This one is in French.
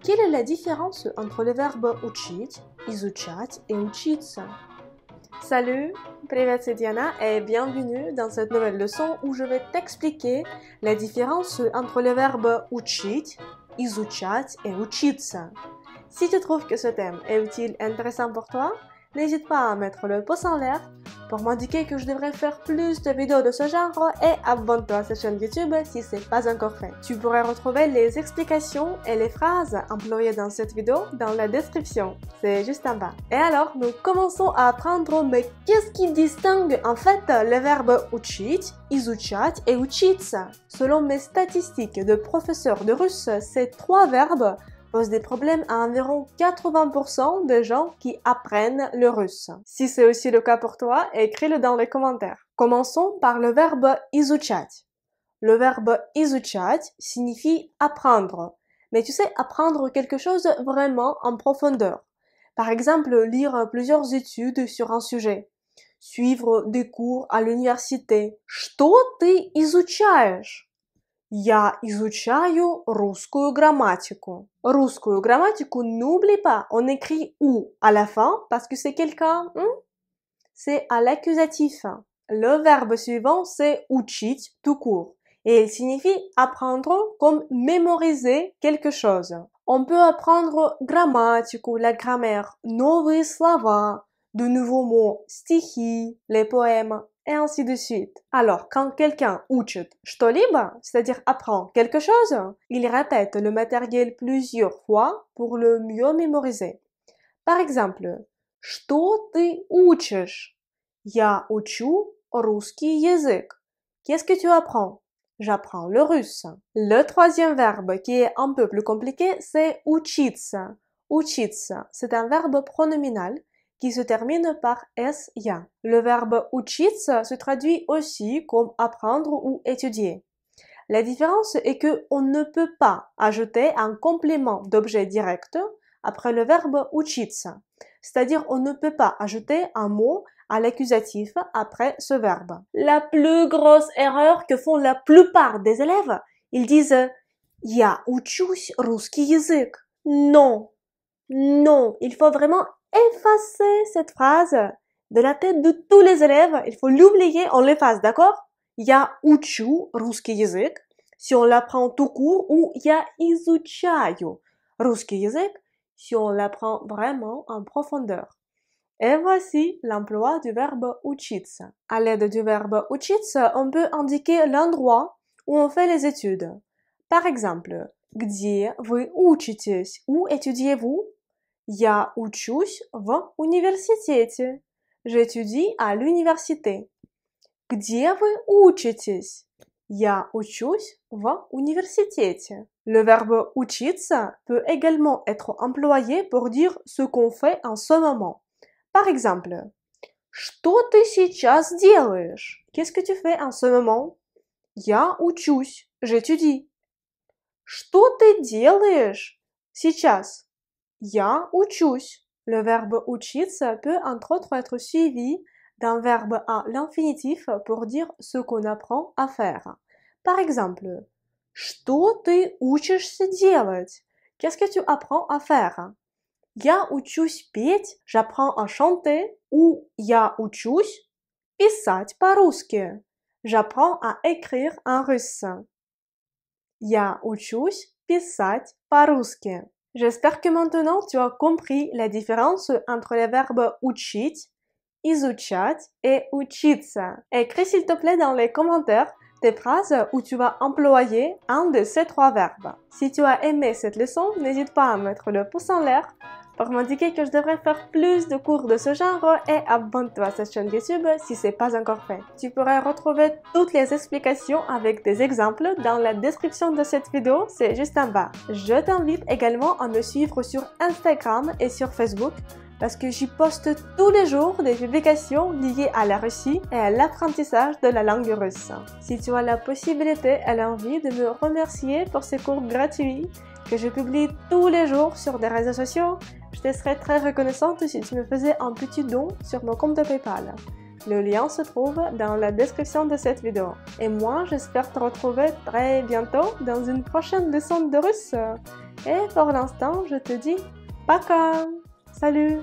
Quelle est la différence entre le verbe учить, изучать et учиться? Salut, привет, c'est Diana et bienvenue dans cette nouvelle leçon où je vais t'expliquer la différence entre le verbe учить, изучать et учиться. Si tu trouves que ce thème est utile et intéressant pour toi, n'hésite pas à mettre le pouce en l'air pour m'indiquer que je devrais faire plus de vidéos de ce genre et abonne-toi à cette chaîne YouTube si ce n'est pas encore fait. Tu pourrais retrouver les explications et les phrases employées dans cette vidéo dans la description, c'est juste en bas. Et alors, nous commençons à apprendre mais qu'est-ce qui distingue en fait le verbe учить, изучать et учиться? Selon mes statistiques de professeur de russe, ces trois verbes pose des problèmes à environ 80% des gens qui apprennent le russe. Si c'est aussi le cas pour toi, écris-le dans les commentaires. Commençons par le verbe изучать. Le verbe изучать signifie apprendre. Mais tu sais, apprendre quelque chose vraiment en profondeur. Par exemple, lire plusieurs études sur un sujet. Suivre des cours à l'université. Что ты изучаешь? Я изучаю русскую грамматику. Русскую грамматику, n'oublie pas, on écrit ou à la fin parce que c'est quelqu'un, c'est à l'accusatif. Le verbe suivant, c'est учить tout court. Et il signifie apprendre comme mémoriser quelque chose. On peut apprendre грамматику, la grammaire, новые слова, de nouveaux mots, стихи, les poèmes, et ainsi de suite. Alors, quand quelqu'un учит что-либо, c'est-à-dire apprend quelque chose, il répète le matériel plusieurs fois pour le mieux mémoriser. Par exemple, что ты учишь? Я учу русский язык. Qu'est-ce que tu apprends? J'apprends le russe. Le troisième verbe qui est un peu plus compliqué, c'est учиться. Учиться, c'est un verbe pronominal qui se termine par s-ya. Le verbe учиться se traduit aussi comme apprendre ou étudier. La différence est que on ne peut pas ajouter un complément d'objet direct après le verbe учиться. C'est-à-dire on ne peut pas ajouter un mot à l'accusatif après ce verbe. La plus grosse erreur que font la plupart des élèves, ils disent «Я учусь русский язык». Non, non, il faut vraiment effacer cette phrase de la tête de tous les élèves. Il faut l'oublier, on l'efface, d'accord? Я учу русский язык, si on l'apprend tout court, ou я изучаю русский язык, si on l'apprend vraiment en profondeur. Et voici l'emploi du verbe учиться. À l'aide du verbe учиться, on peut indiquer l'endroit où on fait les études. Par exemple, где вы учитесь? Où étudiez-vous? Я учусь в университете. J'étudie à l'université. Где вы учитесь? Я учусь в университете. Le verbe учиться peut également être employé pour dire ce qu'on fait en ce moment. Par exemple, что ты сейчас делаешь? Qu'est-ce que tu fais en ce moment? Я учусь. J'étudie. Что ты делаешь? Сейчас. Я учусь. Le verbe учиться peut entre autres être suivi d'un verbe à l'infinitif pour dire ce qu'on apprend à faire. Par exemple, что ты учишься делать? Qu'est-ce que tu apprends à faire? Я учусь петь, j'apprends à chanter, ou я учусь писать по-русски. J'apprends à écrire en russe. Я учусь писать по-русски. J'espère que maintenant tu as compris la différence entre les verbes учить, изучать et учиться. Écris s'il te plaît dans les commentaires des phrases où tu vas employer un de ces trois verbes. Si tu as aimé cette leçon, n'hésite pas à mettre le pouce en l'air pour m'indiquer que je devrais faire plus de cours de ce genre et abonne-toi à cette chaîne YouTube si ce n'est pas encore fait. Tu pourrais retrouver toutes les explications avec des exemples dans la description de cette vidéo, c'est juste en bas. Je t'invite également à me suivre sur Instagram et sur Facebook parce que j'y poste tous les jours des publications liées à la Russie et à l'apprentissage de la langue russe. Si tu as la possibilité et l'envie de me remercier pour ces cours gratuits que je publie tous les jours sur des réseaux sociaux, je te serais très reconnaissante si tu me faisais un petit don sur mon compte PayPal. Le lien se trouve dans la description de cette vidéo. Et moi, j'espère te retrouver très bientôt dans une prochaine leçon de russe. Et pour l'instant, je te dis пока. Salut!